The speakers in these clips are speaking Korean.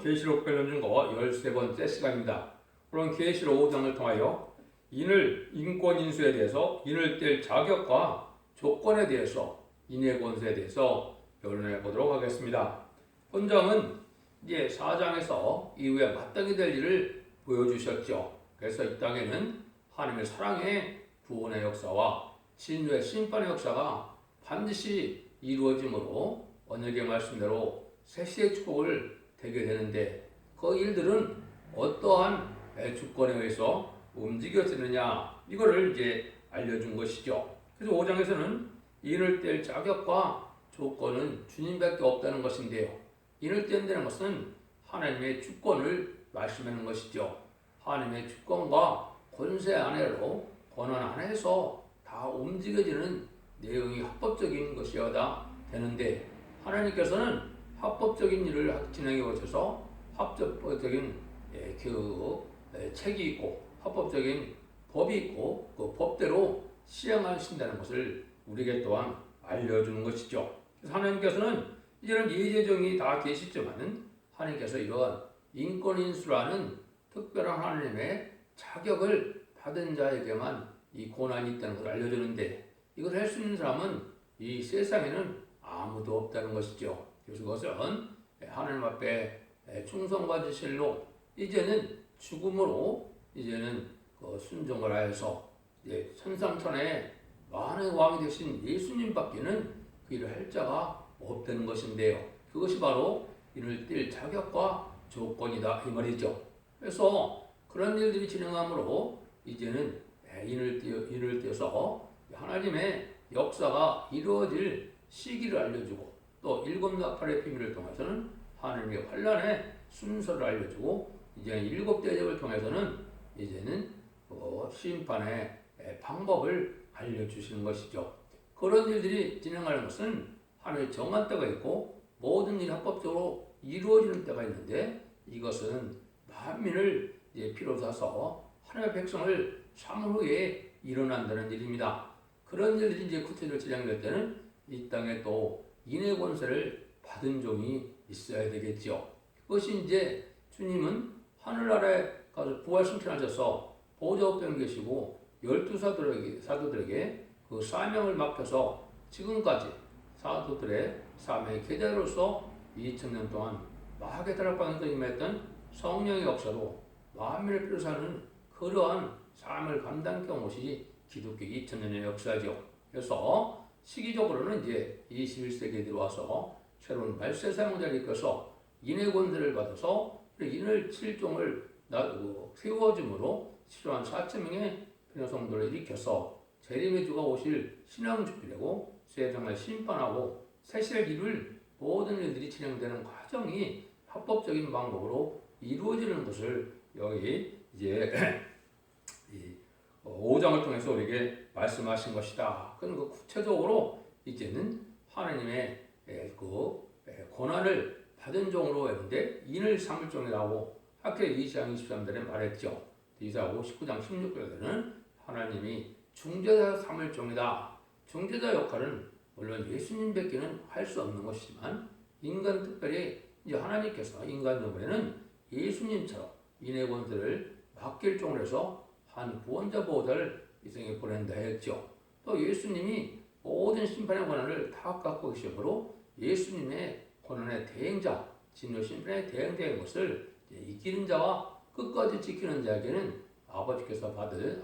계시록 변론 중거 13번째 시간입니다. 오늘 계시록 5장을 통하여 인을 인권 인수에 대해서 인을 뗄 자격과 조건에 대해서 인의 권세에 대해서 변론해 보도록 하겠습니다. 본장은 이제 4장에서 이후에 마땅히 될 일을 보여주셨죠. 그래서 이 땅에는 하나님의 사랑의 구원의 역사와 진노의 심판의 역사가 반드시 이루어지므로 언약의 말씀대로 세시의 축복을 되게 되는데 그 일들은 어떠한 주권에 의해서 움직여지느냐 이거를 이제 알려준 것이죠. 그래서 5장에서는 인을 뗄 자격과 조건은 주님밖에 없다는 것인데요. 인을 뗀다는 것은 하나님의 주권을 말씀하는 것이죠. 하나님의 주권과 권세 안에로 권한 안에서 다 움직여지는 내용이 합법적인 것이어야 되는데 하나님께서는 합법적인 일을 진행해 오셔서 합법적인 책이 있고 합법적인 법이 있고 그 법대로 시행하신다는 것을 우리에게 또한 알려주는 것이죠. 그래서 하나님께서는 이제는 예제정이 다 계시지만은 하나님께서 이러한 인권인수라는 특별한 하나님의 자격을 받은 자에게만 이 권한이 있다는 것을 알려주는데 이걸 할 수 있는 사람은 이 세상에는 아무도 없다는 것이죠. 그래서 그것은 하나님 앞에 충성과 지실로 이제는 죽음으로 이제는 그 순종을 하여서 이제 천상천하에 만의 왕이 되신 예수님밖에는 그 일을 할 자가 없다는 것인데요. 그것이 바로 이를 뗄 자격과 조건이다 이 말이죠. 그래서 그런 일들이 진행함으로 이제는 인을 떼서 하나님의 역사가 이루어질 시기를 알려주고 또 일곱 나팔의 비밀을 통해서는 하나님의 환란의 순서를 알려주고 이제는 일곱 대접을 통해서는 이제는 심판의 방법을 알려주시는 것이죠. 그런 일들이 진행하는 것은 하나님의 정한 때가 있고 모든 일이 합법적으로 이루어지는 때가 있는데 이것은 만민을 피로 사서 하나님의 백성을 삼을 후에 일어난다는 일입니다. 그런 일들이 이제 구체적으로 진행될 때는 이 땅에 또 인의 권세를 받은 종이 있어야 되겠죠. 그것이 이제 주님은 하늘나라에 가서 부활승천하셔서 보좌 우편에 계시고 12사도들에게 그 사명을 맡겨서 지금까지 사도들의 사명의 계자로서 2000년 동안 마하게다락 방에서 임했던 성령의 역사로 만민을 필요 사는 그러한 삶을 감당해 온 것이 기독교 2000년의 역사죠. 그래서 시기적으로는 이제 21세기에 들어와서 새로운 말세 사명자를 이끌어서 인의 권세를 받아서 인을 7종을 세워줌으로 필요한 4천명의 변호성들을 일으켜서 재림의 주가 오실 신앙주기라고 세상을 심판하고 새시를 이룰 모든 일들이 진행되는 과정이 합법적인 방법으로 이루어지는 것을 여기 이제 5장을 통해서 우리에게 말씀하신 것이다. 그럼 구체적으로 이제는 하나님의 권한을 받은 종으로 했는데 인을 삼을 종이라고 학계 2장 23절에 말했죠. 이사 59장 16절에는 하나님이 중재자 삼을 종이다. 중재자 역할은 물론 예수님밖에는 할 수 없는 것이지만 인간 특별히 이제 하나님께서 인간 정부에는 예수님처럼 인의 권세를 맡길 종으로 해서 한 구원자 보호자를 이 세상에 보낸다 했죠. 또 예수님이 모든 심판의 권한을 다 갖고 계시므로 예수님의 권한의 대행자, 진노 심판의 대행자인 것을 이기는 자와 끝까지 지키는 자에게는 아버지께서 받은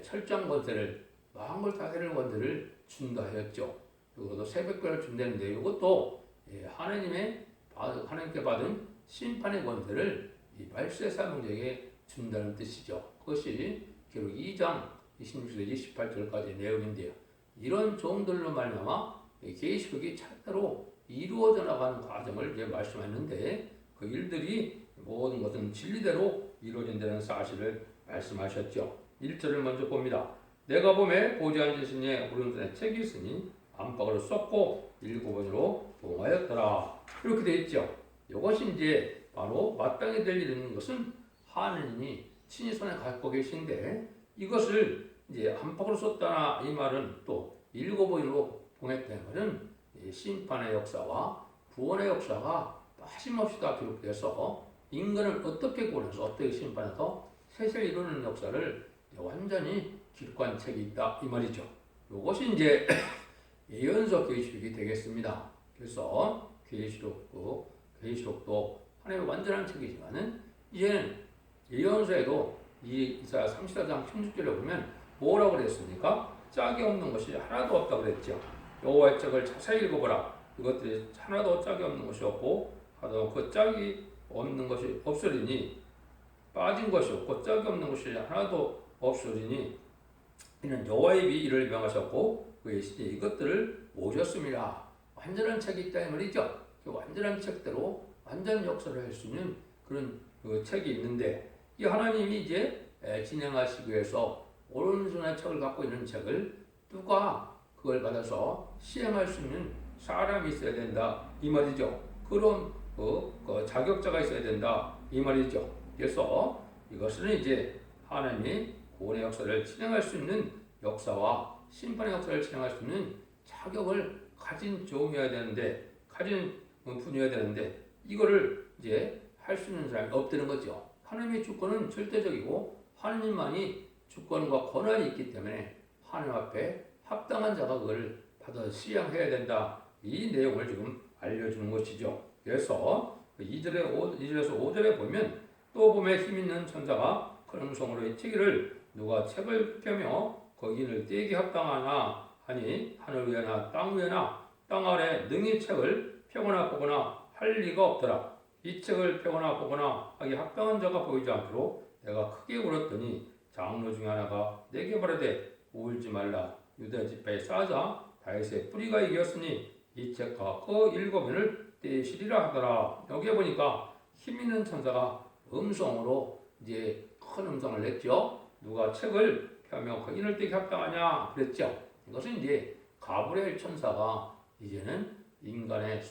철장 권세를 만물 다스리는 권세를 준다 하였죠. 그것도 새벽별을 준다는데 이것도 하나님께 받은 심판의 권세를 이 말세 사명자에게 준다는 뜻이죠. 그것이 기록 2장 26절 28절까지의 내용인데요. 이런 종들로 말미암아 계시록이 차례로 이루어져 나가는 과정을 이제 말씀했는데 그 일들이 모든 것은 진리대로 이루어진다는 사실을 말씀하셨죠. 1절을 먼저 봅니다. 내가 보매 보좌 앉으신 이의 오른손에 책이 있으니 안팎으로 썼고 7번으로 봉하였더라. 이렇게 되어 있죠. 이것이 이제 바로 마땅히 될 일인 것은 하느님이 친히 손에 갖고 계신데 이것을 이제 안팎으로 썼다 이 말은 또 7번으로 봉했다는 말은 심판의 역사와 구원의 역사가 빠짐없이 다 기록돼서 인간을 어떻게 구원해서 어떻게 심판해서 세세를 이루는 역사를 완전히 기록한 책이 있다 이 말이죠. 이것이 이제 예언서 계시록이 되겠습니다. 그래서 계시록도 하나님의 완전한 책이지만은 이제는 예언서에도 이 이사야 34장 16절에 보면 뭐라고 그랬습니까? 짝이 없는 것이 하나도 없다고 그랬죠. 여호와의 책을 자세히 읽어보라. 이것들이 하나도 짝이 없는 것이 없고 하도 그 짝이 없는 것이 없으리니 빠진 것이 없고 짝이 없는 것이 하나도 없으리니 이는 여호와의 입이 이를 명하셨고 그의 신이 이것들을 모셨습니다. 완전한 책이 있다 이 말이죠. 그 완전한 책대로 완전 역사를 할 수 있는 그런 그 책이 있는데 이 하나님이 이제 진행하시기 위해서 오른손의 책을 갖고 있는 책을 누가 그걸 받아서 시행할 수 있는 사람이 있어야 된다 이 말이죠. 그런 그 자격자가 있어야 된다 이 말이죠. 그래서 이것은 이제 하나님이 구원의 역사를 진행할 수 있는 역사와 심판의 역사를 진행할 수 있는 자격을 가진 종이어야 되는데 가진 분이어야 되는데 이거를 이제 할 수 있는 사람이 없다는 거죠. 하나님의 주권은 절대적이고 하나님만이 주권과 권한이 있기 때문에 하나님 앞에 합당한 자가 그걸 받아 시행해야 된다. 이 내용을 지금 알려주는 것이죠. 그래서 2절에서 5절에 보면 또 봄에 힘있는 천사가 큰 음성으로 이치기를 누가 책을 펴며 거기를 떼기 합당하나 하니 하늘 위에나 땅 위에나 땅 아래 능히 책을 펴거나 보거나 할 리가 없더라. 이 책을 펴거나 보거나 하기 합당한 자가 보이지 않도록 내가 크게 울었더니 장로 중 하나가 내게 말하되 울지 말라. 유다 지파의 사자 다윗의 뿌리가 이겼으니 이 책과 그 7면을 떼시리라 하더라. 여기에 보니까 힘 있는 천사가 음성으로 이제 큰 음성을 냈죠. 누가 책을 펴며 거인을 떼기 합당하냐 그랬죠. 이것은 이제 가브리엘 천사가 이제는 인간의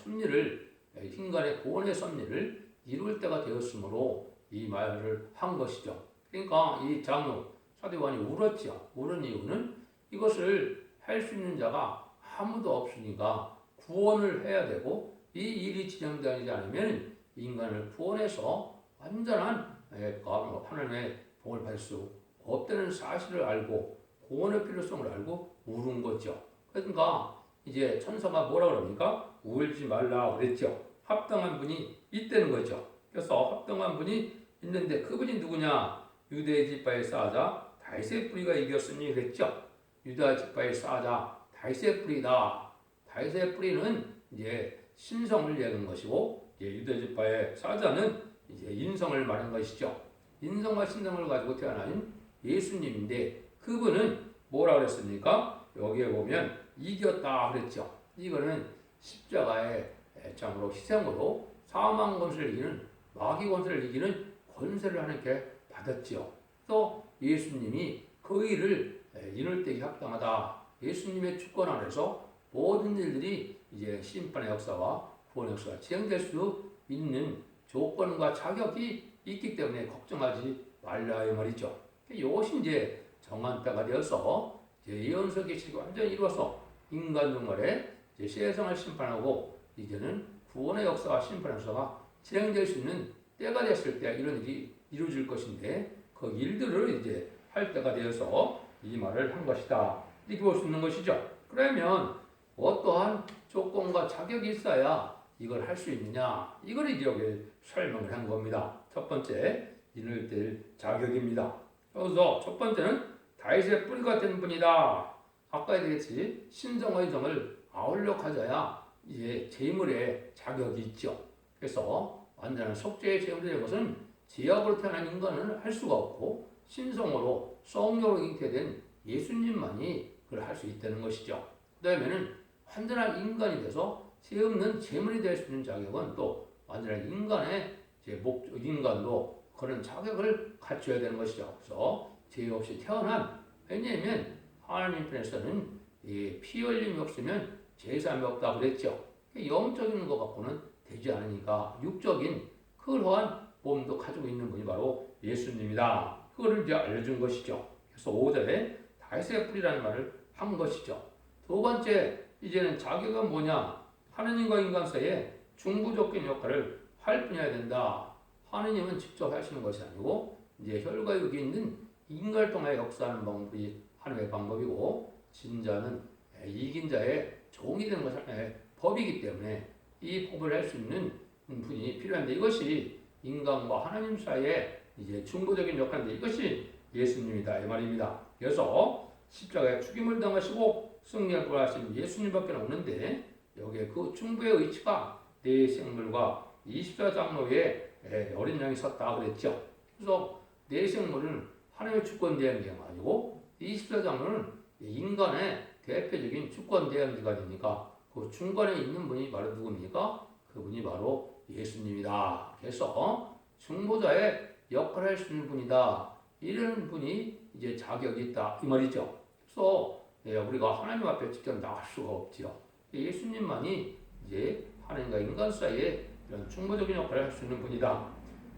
구원의 섭리를 이룰 때가 되었으므로 이 말을 한 것이죠. 그러니까 이 장로 사도요한이 울었죠. 울은 이유는 이것을 할 수 있는 자가 아무도 없으니까 구원을 해야 되고 이 일이 진행되지 않으면 인간을 구원해서 완전한 하나님의 복을 받을 수 없다는 사실을 알고 구원의 필요성을 알고 울은 거죠. 그러니까 이제 천사가 뭐라 그럽니까? 울지 말라 그랬죠. 합당한 분이 있다는 거죠. 그래서 합당한 분이 있는데 그분이 누구냐? 유대 지파의 사자 다윗의 뿌리가 이겼으니 그랬죠. 유다 지파의 사자 다윗의 뿌리다. 다윗의 뿌리는 이제 신성을 얘기하는 것이고 이제 유다 지파의 사자는 이제 인성을 말하는 것이죠. 인성과 신성을 가지고 태어난 예수님인데 그분은 뭐라 그랬습니까? 여기에 보면 이겼다 그랬죠. 이거는 십자가의 장으로 희생으로 사망 권세를 이기는 마귀 권세를 이기는 권세를 하나님께 받았죠. 또 예수님이 그 일을 이룰 때에 합당하다. 예수님의 주권 안에서 모든 일들이 이제 심판의 역사와 구원의 역사가 진행될 수 있는 조건과 자격이 있기 때문에 걱정하지 말라 이 말이죠. 이것이 이제 정한 때가 되어서 예언서 계시가 완전히 이루어서 인간 종말에 세상을 심판하고 이제는 구원의 역사와 심판의 역사가 진행될 수 있는 때가 됐을 때 이런 일이 이루어질 것인데 그 일들을 이제 할 때가 되어서 이 말을 한 것이다. 이렇게 볼 수 있는 것이죠. 그러면 어떠한 조건과 자격이 있어야 이걸 할 수 있느냐? 이걸 이제 여기 설명을 한 겁니다. 첫 번째, 인을 뗄 자격입니다. 그래서 첫 번째는 다윗의 뿌리가 된 분이다. 아까 얘기했지 신성과 인성을 아울러 가져야 이제 제물의 자격이 있죠. 그래서 완전한 속죄의 제물이 된 것은 제약으로 태어난 인간은 할 수가 없고 신성으로 성령으로 잉태된 예수님만이 그걸 할 수 있다는 것이죠. 그 다음에는 완전한 인간이 돼서 죄 없는 제물이 될 수 있는 자격은 또 완전한 인간의 인간도 그런 자격을 갖춰야 되는 것이죠. 그래서 죄 없이 태어난 왜냐하면 하나님 편에서는 피 흘림이 없으면 제사함이 없다고 그랬죠. 영적인 것 갖고는 되지 않으니까 육적인 그러한 몸도 가지고 있는 분이 바로 예수님이다. 그거를 이제 알려준 것이죠. 그래서 5절에 다윗의 뿌리라는 말을 한 것이죠. 두 번째 이제는 자격은 뭐냐? 하나님과 인간 사이에 중부적인 역할을 할 뿐이어야 된다. 하느님은 직접 하시는 것이 아니고 이제 혈과육이 있는 인간을 통해 역사하는 방법이 하나님의 방법이고 진자는 이긴 자의 종이 되는 것이 하나님의 법이기 때문에 이 법을 할 수 있는 분이 필요한데 이것이 인간과 하나님 사이에 이제 중보적인 역할인데 이것이 예수님이다 이 말입니다. 그래서 십자가에 죽임을 당하시고 승리를 부활하신 예수님밖에 없는데 여기에 그 중보의 의치가 내 생물과 24 장로의 어린 양이 섰다 그랬죠. 그래서 내 생물은 하나님의 주권 대행자가 아니고 24 장로는 인간의 대표적인 주권 대행자가 되니까 그 중간에 있는 분이 바로 누굽니까? 그분이 바로 예수님이다. 그래서 중보자의 역할을 할 수 있는 분이다. 이런 분이 이제 자격이 있다 이 말이죠. 그래서 우리가 하나님 앞에 직접 나갈 수가 없죠. 예수님만이 이제 하나님과 인간 사이에 이런 중보적인 역할을 할 수 있는 분이다.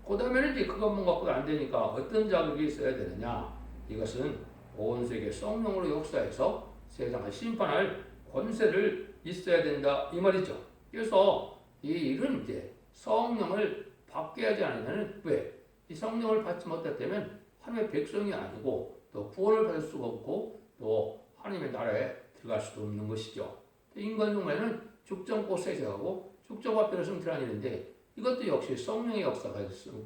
그 다음에는 이제 그것만 갖고도 안 되니까 어떤 자격이 있어야 되느냐? 이것은 온 세계 성령으로 역사해서 세상을 심판할 권세를 있어야 된다 이 말이죠. 그래서 이 일은 이제 성령을 받게 하지 않으면 왜? 이 성령을 받지 못했다면 하나님의 백성이 아니고 또 구원을 받을 수가 없고 또 하나님의 나라에 들어갈 수도 없는 것이죠. 인간 중에는 죽정고 세세하고 죽정과 뼈를 승천한 일인데 이것도 역시 성령의 역사가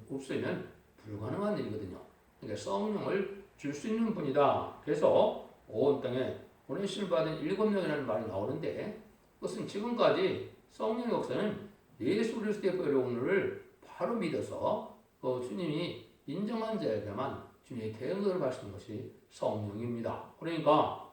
없으면 불가능한 일이거든요. 그러니까 성령을 줄 수 있는 분이다. 그래서 온 땅에 보내심을 받은 7명이라는 말이 나오는데 그것은 지금까지 성령의 역사는 예수 그리스도의 보혈을 바로 믿어서 주님이 인정한 자에게만 주님의 대응을 받는 것이 성령입니다. 그러니까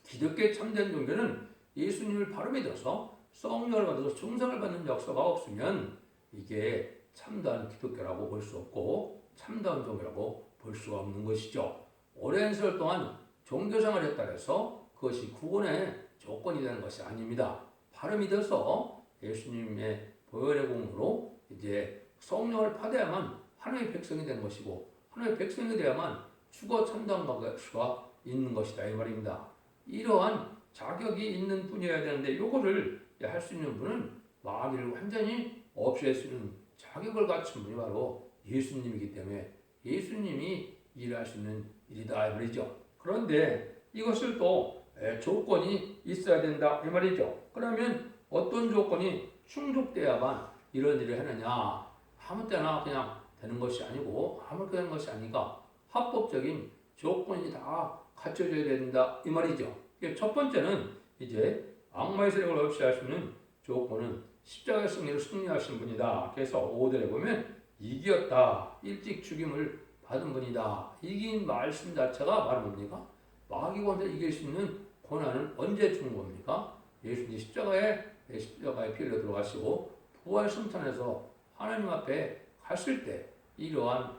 기독교의 참된 종교는 예수님을 바로 믿어서 성령을 받아서 충성을 받는 역사가 없으면 이게 참다운 기독교라고 볼 수 없고 참다운 종교라고 볼 수가 없는 것이죠. 오랜 세월 동안 종교생활을 했다 해서 그것이 구원의 조건이 되는 것이 아닙니다. 바로 믿어서 예수님의 보혈의 공로로 이제 성령을 받아야만 하나님의 백성이 되는 것이고 하나님의 백성이 되어야만 죽어 참다운 수가 있는 것이다 이 말입니다. 이러한 자격이 있는 분이어야 되는데 이거를 할 수 있는 분은 마귀를 완전히 없앨 수 있는 자격을 갖춘 분이 바로 예수님이기 때문에 예수님이 일할 수 있는 일이다 이 말이죠. 그런데 이것을 또 조건이 있어야 된다 이 말이죠. 그러면 어떤 조건이 충족돼야만 이런 일을 하느냐? 아무 때나 그냥 되는 것이 아니고 아무 때나 되는 것이 아니까 합법적인 조건이 다 갖춰져야 된다 이 말이죠. 첫 번째는 이제 악마의 세력을 없이 할 수 있는 조건은 십자가의 승리로 승리하신 분이다. 그래서 5절에 보면 이기었다. 일찍 죽임을 받은 분이다. 이긴 말씀 자체가 바로 뭡니까? 마귀 권세를 이길 수 있는 고난은 언제 준 겁니까? 예수님 십자가에 피 흘려 들어가시고 부활 승천해서 하나님 앞에 갔을 때 이러한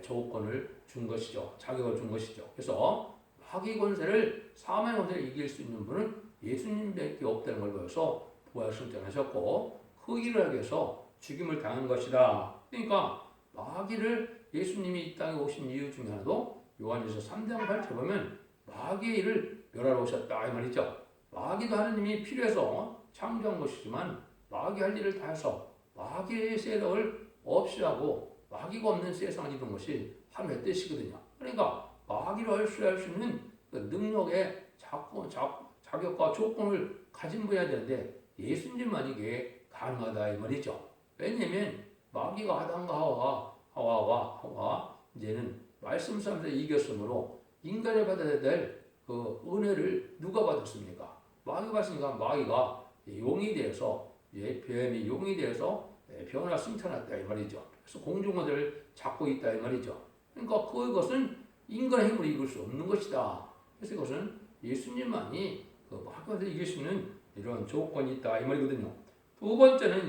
조건을 준 것이죠. 자격을 준 것이죠. 그래서 마귀 권세를 사망의 권세를 이길 수 있는 분은 예수님밖에 없다는 걸 보여서 부활 승천하셨고 그 일을 하기 위해서 죽임을 당한 것이다. 그러니까 마귀를 예수님이 이 땅에 오신 이유 중에 하나도 요한일서 3장 8절 보면 마귀의 일을 멸하러 오셨다 이 말이죠. 마귀도 하나님이 필요해서 창조한 것이지만 마귀 할 일을 다 해서 마귀의 세력을 없이 하고 마귀가 없는 세상을 이룬 것이 하나님의 뜻이거든요. 그러니까 마귀를 할 수 있는 그 능력의 자격과 조건을 가진 분이어야 되는데 예수님만 이게 가능하다 이 말이죠. 왜냐하면 마귀가 아담과 하와와 이제는 말씀 싸움에서 이겼으므로 인간이 받아야 될 그 은혜를 누가 받았습니까? 마귀가 받으니까 마귀가 용이 되어서 뱀이 용이 되어서 변화 승천했다 이 말이죠. 그래서 공중원을 잡고 있다 이 말이죠. 그러니까 그것은 인간의 힘으로 이길 수 없는 것이다. 그래서 이것은 예수님만이 그 마귀를 이길 수 있는 이런 조건이 있다 이 말이거든요. 두 번째는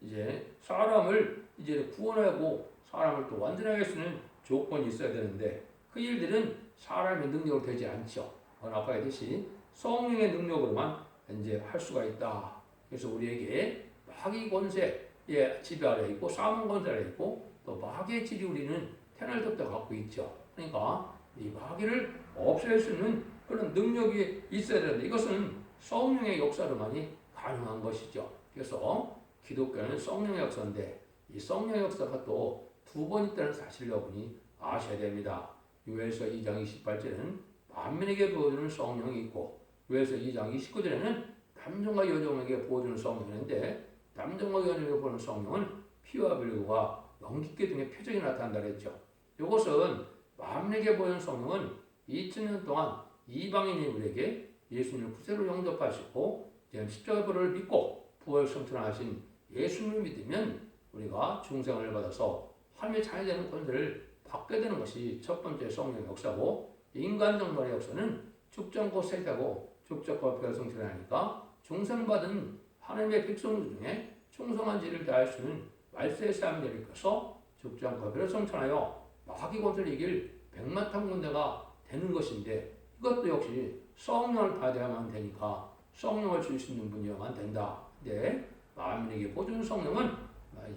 이제 사람을 이제 구원하고 사람을 또 완전하게 할 수 있는 조건이 있어야 되는데 그 일들은 사람의 능력으로 되지 않죠. 아까 했듯이 성령의 능력으로만 이제 할 수가 있다. 그래서 우리에게 마귀 권세의 지배 아래 있고 사망 권세 아래 있고 또 마귀의 질이 우리는 태어날 때부터 갖고 있죠. 그러니까 이 마귀를 없앨 수 있는 그런 능력이 있어야 되는데 이것은 성령의 역사로만이 가능한 것이죠. 그래서 기독교는 성령의 역사인데 이 성령의 역사가 또 두 번 있다는 사실을 여러분이 아셔야 됩니다. 요엘서 2장 28절에는 만민에게 부어주는 성령이 있고 요엘서 2장 29절에는 남종과 여종에게 부어주는 성령이 있는데 남종과 여종에게 부어주는 성령은 피와 불구와 연기계 등의 표적이 나타난다 그랬죠. 이것은 만민에게 부어주는 성령은 2000년 동안 이방인이 우리에게 예수님을 구세로 영접하시고 십자가를 믿고 부활 성천하신 예수님을 믿으면 우리가 중생을 받아서 하나님의 자녀 되는 권세를 받게 되는 것이 첫 번째 성령의 역사고, 인간 정벌의 역사는 죽지 않고 살다고 죽적과 부활 성천하니까 중생받은 하나님의 백성 중에 충성한 지를 다할 수 있는 말세의 사람들이 있어서 죽지 않고 부활 성천하여 마귀 권세를 이길 백만탄 군대가 되는 것인데, 이것도 역시 성령을 받아야만 되니까 성령을 줄 수 있는 분이어야만 된다. 근데 만민에게 보존 성령은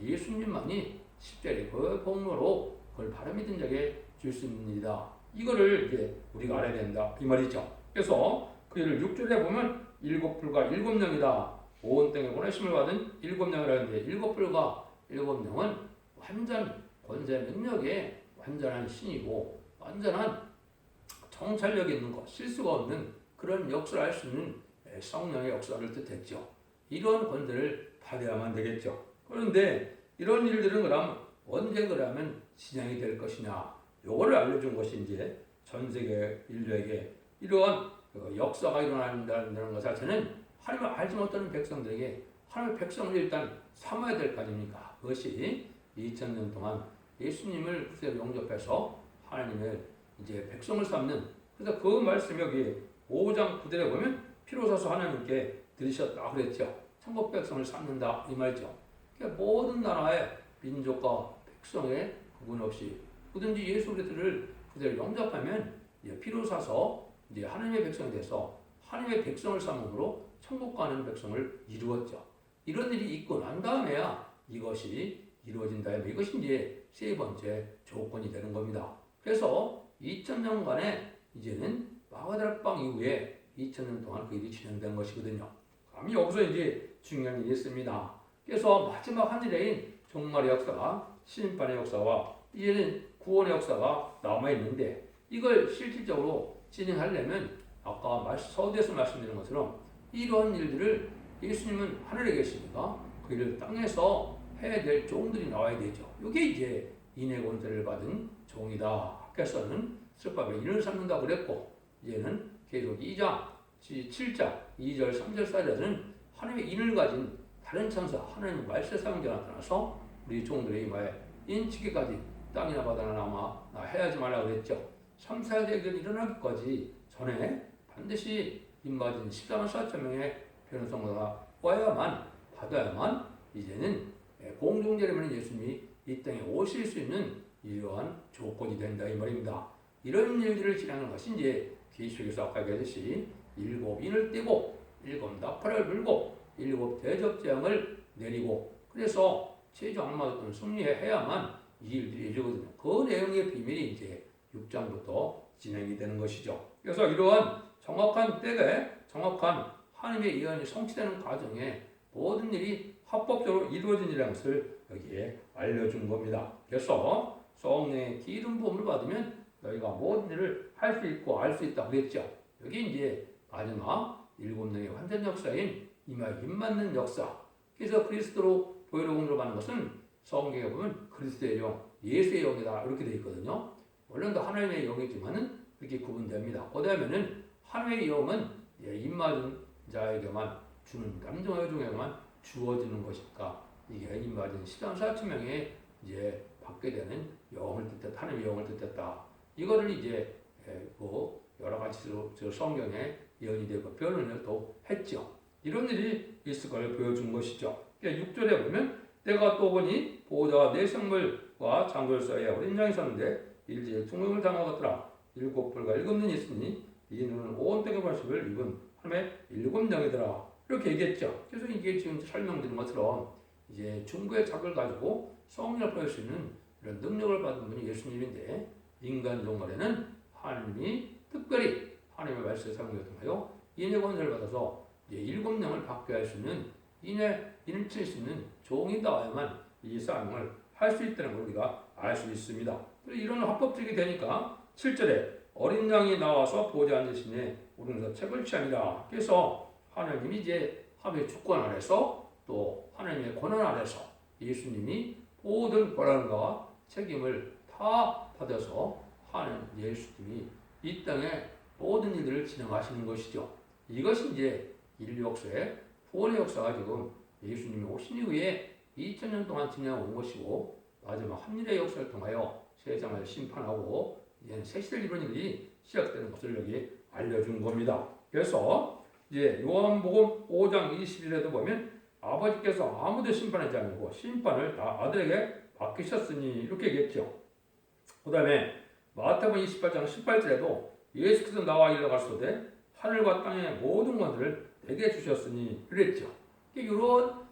예수님만이 십자가의 그 복로로 그걸 바로 믿은 자에게 줄 수 있는 일이다. 이거를 이제 우리가 알아야 된다 이 말이죠. 그래서 그를 6절에 보면 일곱 불과 일곱 영이다. 온 땅에 보내심을 받은 일곱 영이라는데, 일곱 불과 일곱 영은 완전 권세 능력의 완전한 신이고 완전한 통찰력이 있는 것, 실수가 없는 그런 역사를 할 수 있는 성령의 역사를 뜻했죠. 이런 권세를 받아야만 되겠죠. 그런데 이런 일들은 그럼 언제 그러면 진행이 될 것이냐, 요거를 알려준 것이 이제 전 세계 인류에게 이러한 역사가 일어난다는 것 자체는 하나님을 알지 못하는 백성들에게 하나님의 백성을 일단 삼아야 될 까지입니까? 그것이 2000년 동안 예수님을 구세로 영접해서 하나님의 이제 백성을 삼는, 그래서 그 말씀 여기 5장 9절에 보면 피로 사서 하나님께 들으셨다 그랬죠. 천국 백성을 삼는다 이 말이죠. 그러니까 모든 나라의 민족과 백성의 구분 없이 누구든지 예수 그리스도를 그대로 영접하면 피로 사서 이제 하나님의 백성이 돼서 하나님의 백성을 삼음으로 천국 가는 백성을 이루었죠. 이런 일이 있고 난 다음에야 이것이 이루어진다. 이것이 이제 세 번째 조건이 되는 겁니다. 그래서 2000년간의 이제는 마가다락방 이후에 2000년 동안 그 일이 진행된 것이거든요. 그럼 여기서 이제 중요한 일이 있습니다. 그래서 마지막 한 일인 종말의 역사가 심판의 역사와 이제는 구원의 역사가 남아있는데, 이걸 실질적으로 진행하려면 아까 서두에서 말씀드린 것처럼 이러한 일들을 예수님은 하늘에 계시니까 그 일을 땅에서 해야 될 종들이 나와야 되죠. 이게 이제 인의 권세를 받은 종이다. 학교에서는 슬밥에 인을 삼는다고 그랬고, 이제는 계속 2장, 7장, 2절, 3절, 4절에는 하나님의 인을 가진 다른 천사, 하나님의 말세 사용자가 나타나서 우리 종들의 이마에 인치기까지 땅이나 바다나 남아 나 해하지 말라고 그랬죠. 3, 4대결이 일어나기까지 전에 반드시 인맞은 14만 4천 명의 변호사가 와야만, 받아야만 이제는 공중제례면 예수님이 이 땅에 오실 수 있는 이러한 조건이 된다 이 말입니다. 이런 일들을 진행하는 것이 이제 계시록에서 아까 얘기했듯이 일곱 인을 떼고 일곱 나팔을 불고 일곱 대접재앙을 내리고, 그래서 최종 악마들은 승리해야만 이 일들이 이루어지거든요. 그 내용의 비밀이 이제 6장부터 진행이 되는 것이죠. 그래서 이러한 정확한 때에 정확한 하나님의 예언이 성취되는 과정에 모든 일이 합법적으로 이루어진 일이라는 것을 여기에 알려준 겁니다. 그래서 성령의 기름 부음을 받으면 너희가 모든 일을 할 수 있고 알 수 있다 그랬죠. 여기 이제 마지막 7명의 완전 역사인 이마에 입맞는 역사. 그래서 그리스도로 보혈의 공로를 받는 것은 성경에 보면 그리스도의 영, 예수의 영이다 이렇게 되어 있거든요. 원래는 하나님의 영이지만은 그렇게 구분됩니다. 그다음에는 하나님의 영은 입맞은 자에게만 주는, 남종의 중에만 주어지는 것이니까 이게 입맞은 13, 4천 명의 이제 받게 되는 영을 뜻했다, 하나님의 영을 뜻했다. 이거를 이제 그 여러 가지로 성경에 예언이 되고 변론을 또 했죠. 이런 일이 있을 걸 보여준 것이죠. 6절에 보면 내가 또 보니 보호자가 네 생물과 장돌서에 어린 양이 섰는데 일제에 중용을 당하겠더라. 일곱 불과 일곱 눈이 있으니 이 눈은 온 땅의 관심을 입은 하나님의 일곱 영이더라. 이렇게 얘기했죠. 그래서 이게 지금 설명드린 것처럼 이제 중고의 작을 가지고 성령을 보일 수 있는 이런 능력을 받은 분이 예수님인데, 인간 종말에는 하나님이 특별히 하나님의 말씀을 사용하여 인의 권세를 받아서 이제 일곱 영을 받게 할 수 있는 인을 칠 수 있는 종이 나와야만 이 사명을 할 수 있다는 걸 우리가 알 수 있습니다. 이런 합법적이 되니까 7절에 어린 양이 나와서 보좌 앉으시니 우리는 책을 취하니라. 그래서 하나님이 이제 하나님의 주권 아래서 또 하나님의 권한 아래서 예수님이 모든 권한과 책임을 다 받아서 하나님 예수님이 이 땅에 모든 일들을 진행하시는 것이죠. 이것이 이제 인류 역사의 구원의 역사가 지금 예수님이 오신 이후에 2000년 동안 진행한 것이고 마지막 합일의 역사를 통하여 세상을 심판하고 이제 새 시대를 이루는 일이 시작되는 것을 여기 알려준 겁니다. 그래서 이제 요한복음 5장 21절에도 보면 아버지께서 아무도 심판하지 않고 심판을 다 아들에게 맡기셨으니 이렇게 얘기했죠. 그 다음에 마태복음 28장 18절에도 예수께서 나와 일러가소되 하늘과 땅의 모든 것들을 내게 주셨으니 그랬죠. 이런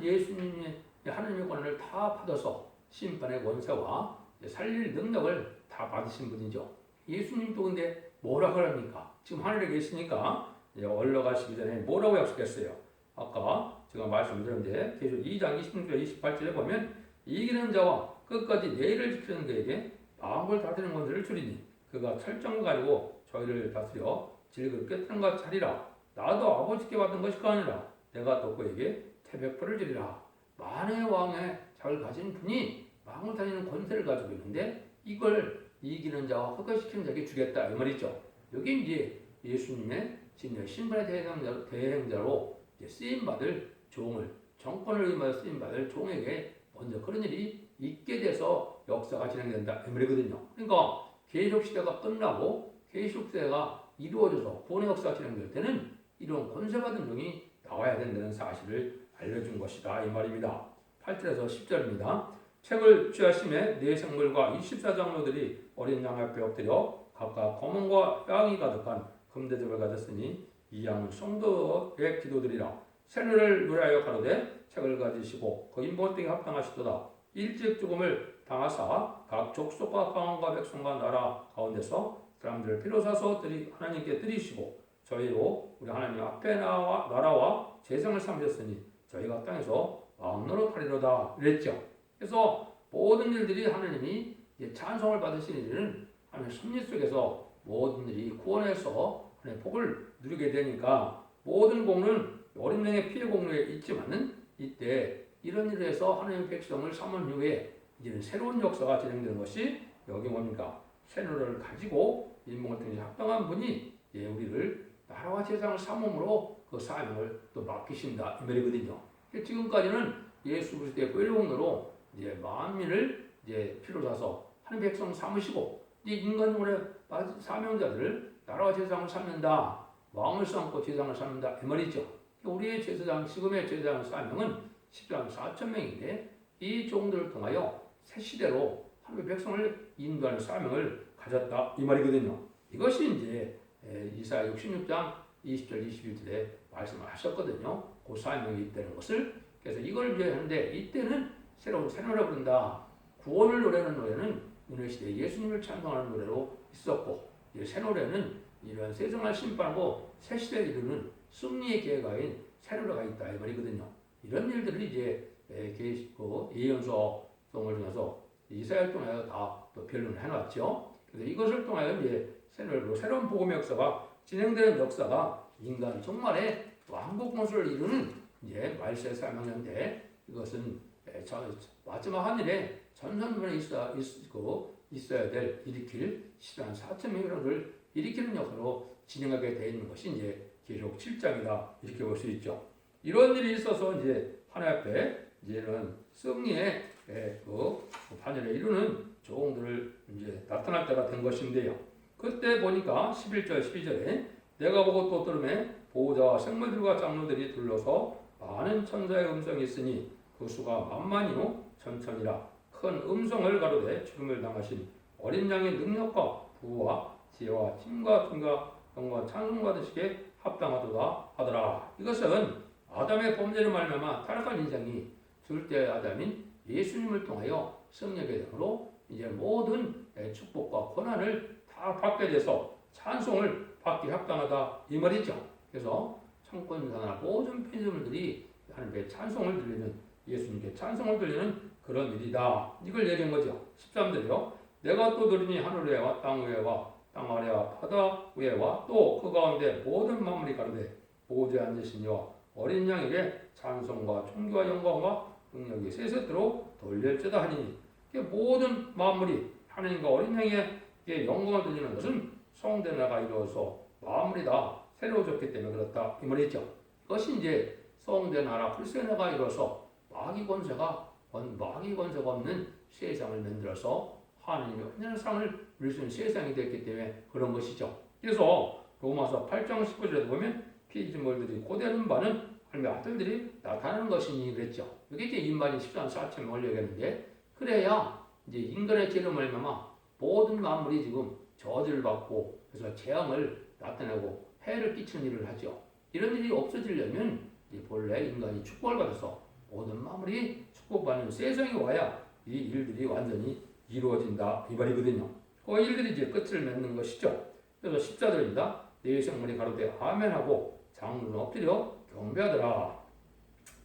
예수님이 하나님의 권한을 다 받아서 심판의 권세와 살릴 능력을 다 받으신 분이죠. 예수님도 근데 뭐라고 합니까? 지금 하늘에 계시니까 올라가시기 전에 뭐라고 약속했어요? 아까 제가 말씀드렸는데 계속 2장 26절 28절에 보면 이기는 자와 끝까지 내일을 지키는 그에게 마음을 다스리는 권세를 주리니 그가 철정을 가지고 저희를 다스려 질그럽게 뜨는 것 차리라. 나도 아버지께 받은 것이 아니라 내가 또 그에게 태백벌을 주리라. 만의 왕의 자를 가진 분이 왕을 다니는 권세를 가지고 있는데 이걸 이기는 자와 끝까지 지키는 자에게 주겠다 이 말이죠. 여기 이제 예수님의 진짜 신분의 대행자로 쓰임받을 종을 정권을 의미하여 쓰임받을 종에게 먼저 그런 일이 있게 돼서 역사가 진행된다 이 말이거든요. 그러니까 계속 시대가 끝나고 계속 시대가 이루어져서 구원의 역사가 진행될 때는 이런 권세받은 종이 나와야 된다는 사실을 알려준 것이다 이 말입니다. 8절에서 10절입니다. 책을 취하심에 네 생물과 24장로들이 어린 양 앞에 엎드려 각각 검은과 향이 가득한 금대접을 가졌으니 이 양은 성도의 기도드리라. 새누를 노래하여 가로되 책을 가지시고 그 인본등에 합당하시도다. 일찍 죽음을 당하사 각 족속과 강원과 백성과 나라 가운데서 사람들을 피로사서 하나님께 드리시고 저희로 우리 하나님 앞에 나라와 재성을 삼으셨으니 저희가 땅에서 왕노릇 하리로다 이랬죠. 그래서 모든 일들이 하나님이 찬송을 받으신 일은 하나님의 섭리 속에서 모든 일이 구원해서 하나님의 복을 누리게 되니까 모든 공은 어린 양의 피의 공로에 있지만은 이때 이런 일을 해서 하나님의 백성을 삼은 후에 이제는 새로운 역사가 진행되는 것이 여기 뭡니까? 새누를 가지고 인문을 통해 합당한 분이 우리를 나라와 재상을 삼음으로 그 사명을 또 맡기신다 이 말이거든요. 지금까지는 예수 그리스도의 의로운으로 만민을 피로 사서 한 백성 삼으시고 인간적으로 사명자들을 나라와 재상을 삼는다, 왕을 삼고 재상을 삼는다 이 말이죠. 우리의 제사장 지금의 제사장 사명은 10만 4천 명인데 이 종들을 통하여 새 시대로 하나님의 백성을 인도하는 사명을 가졌다 이 말이거든요. 이것이 이제 이사야 66장 20절 21절에 말씀을 하셨거든요. 그 사명이 있다는 것을. 그래서 이걸 하는데 이때는 새로운 새노래 부른다. 구원을 노래하는 노래는 은혜 시대에 예수님을 찬송하는 노래로 있었고 새 노래는 이러한 세상을 심판하고 새 시대에 이르는 승리의 계획인 새 노래가 있다 이 말이거든요. 이런 일들을 이제 예언서 동을 통해서 이사야를 통하여 다 또 변론을 해놨죠. 그래서 이것을 통하여 이제 새로운 복음의 역사가 진행되는 역사가 인간 종말의 왕국 건설을 이루는 말세 사명인데 이것은 마지막 하늘에 전선문에 있어야 될 일으킬 10만 4천 명을 일으키는 역할로 진행하게 되어 있는 것이 이제 계시록 7장이다 이렇게 볼 수 있죠. 이런 일이 있어서 하나님 앞에 이제는 승리의 그 반열에 이루는 종들을 나타날 때가 된 것인데요. 그때 보니까 11절 12절에 내가 보고 또 들음에 보호자와 생물들과 장로들이 둘러서 많은 천사의 음성이 있으니 그 수가 만만이요 천천이라 큰 음성을 가로되 죽음을 당하신 어린 양의 능력과 부와 지혜와 힘과 존과 영과 찬송과 드시게 합당하도다 하더라. 이것은 아담의 범죄를 말미암아 타락한 인생이 죽을 때 아담인 예수님을 통하여 승리하게 되므로 이제 모든 축복과 권한을 다 받게 돼서 찬송을 받기 합당하다 이 말이죠. 그래서 창권사나 모든 피조물들이 하나님의 찬송을 드리는 예수님께 찬송을 돌리는 그런 일이다. 이걸 얘기한 거죠. 13절이요. 내가 또 들으니 하늘 위에와 땅 위에와 땅 아래와 바다 위에와 또 그 가운데 모든 만물이 가로되 보좌에 앉으신 이와 어린 양에게 찬송과 존귀와 영광과 능력이 세세토로 돌릴지어다 하니 모든 만물이 하나님과 어린 양에게 영광을 돌리는 것은 성대나가 이루어서 만물이 다 새로워졌기 때문에 그렇다 이 말이죠. 이것이 이제 성대나라 풀세나가 이루어서 마귀 권세가 없는 세상을 만들어서 하나님의 완전한 사랑을 누릴 수 있는 세상이 됐기 때문에 그런 것이죠. 그래서 로마서 8장 19절에 보면 피조물들이 고대하는 바는 하나님의 아들들이 나타나는 것이니 그랬죠. 이게 이제 인간이 13, 4천 올려야겠는데 그래야 이제 인간의 죄로 말미암아 모든 만물이 지금 저주를 받고 그래서 재앙을 나타내고 해를 끼치는 일을 하죠. 이런 일이 없어지려면 본래 인간이 축복을 받아서 모든 만물이 축복받는 세상이 와야 이 일들이 완전히 이루어진다 이 말이거든요. 그 일들이 이제 끝을 맺는 것이죠. 그래서 14절입니다. 네 생물이 가로되 아멘하고 장로는 엎드려 경배하더라.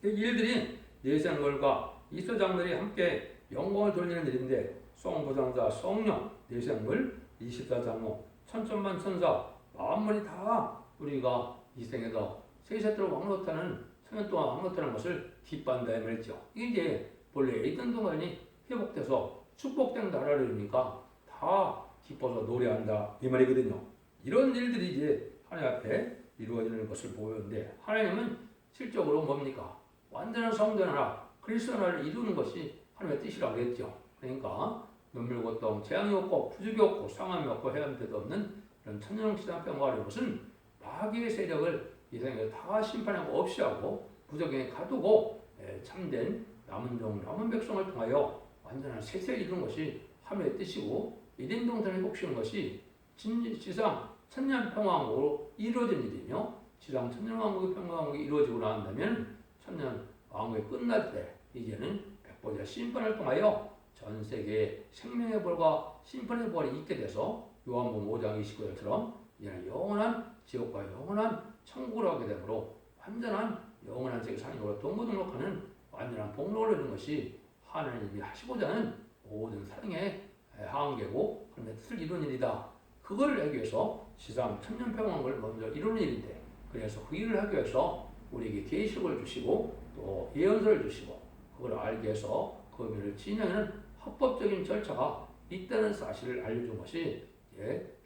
이 일들이 네 생물과 이스라엘 장로들이 함께 영광을 돌리는 일인데 성부장자 성령 네 생물 24장로 천천만 천사 만물이 다 우리가 이 생에서 세세토록 왕노릇하는 천년 동안 왕노릇하는 것을 기뻐한다 말이죠. 이게 본래 있던 동안이 회복돼서 축복된 나라를 다 기뻐서 노래한다 이 말이거든요. 이런 일들이 이제 하나님 앞에 이루어지는 것을 보였는데 하나님은 실적으로 뭡니까? 완전한 성전하라 그리스도 나라를 이루는 것이 하나님의 뜻이라고 했죠. 그러니까 눈물 고통, 재앙이 없고 부족이 없고 상함이 없고 해함때도 없는 이런 천년시장 평화라는 것은 마귀의 세력을 이 세상에 다 심판하고 없이 하고 부족에 가두고 참된 남은 종 남은 백성을 통하여 완전한 세세를 이루는 것이 하나님의 뜻이고 이된 동산을 복시는 것이 지상 천년 평화왕국으로 이루어진 일이며 지상 천년 왕국의 평화왕국이 이루어지고 난다면 천년 왕국이 끝날 때 이제는 백보자 심판을 통하여 전 세계에 생명의 벌과 심판의 벌이 있게 돼서 요한복음 5장 29절처럼 이제는 영원한 지옥과 영원한 천국을 하게 되므로 완전한 영원한 세계 산역으로 동고동락하는 완전한 복록을 이루는 것이 하나님이 하시고자 하는 모든 사랑의 한계고 하나님의 뜻을 이루는 일이다. 그걸 하기 위해서 지상 천년평왕을 먼저 이루는 일인데 그래서 그 일을 하기 위해서 우리에게 계시록을 주시고 또 예언서를 주시고 그걸 알게 해서 그 일을 진행하는 합법적인 절차가 있다는 사실을 알려준 것이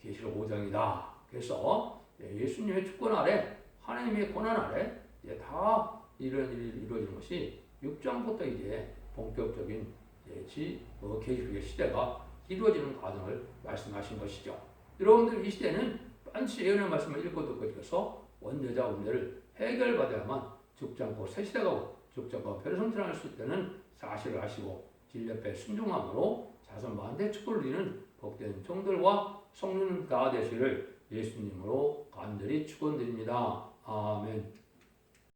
계시록 5장이다. 그래서 예수님의 주권 아래 하나님의 권한 아래 다 이런 일이 이루어지는 것이 6장부터 이제 본격적인 계시록의 시대가 이루어지는 과정을 말씀하신 것이죠. 여러분들 이 시대는 반드시 예언의 말씀을 읽고 듣고 읽어서 원죄자 문제를 해결받아야만 죽지 않고 새 시대가 오고 죽지 않고 별을 성취할 수 있다는 사실을 아시고 진리앞에 순종함으로 자선 만대 축복을 누리는 복된 종들과 성령 다 되시기를 예수님으로 간절히 축원드립니다. 아멘.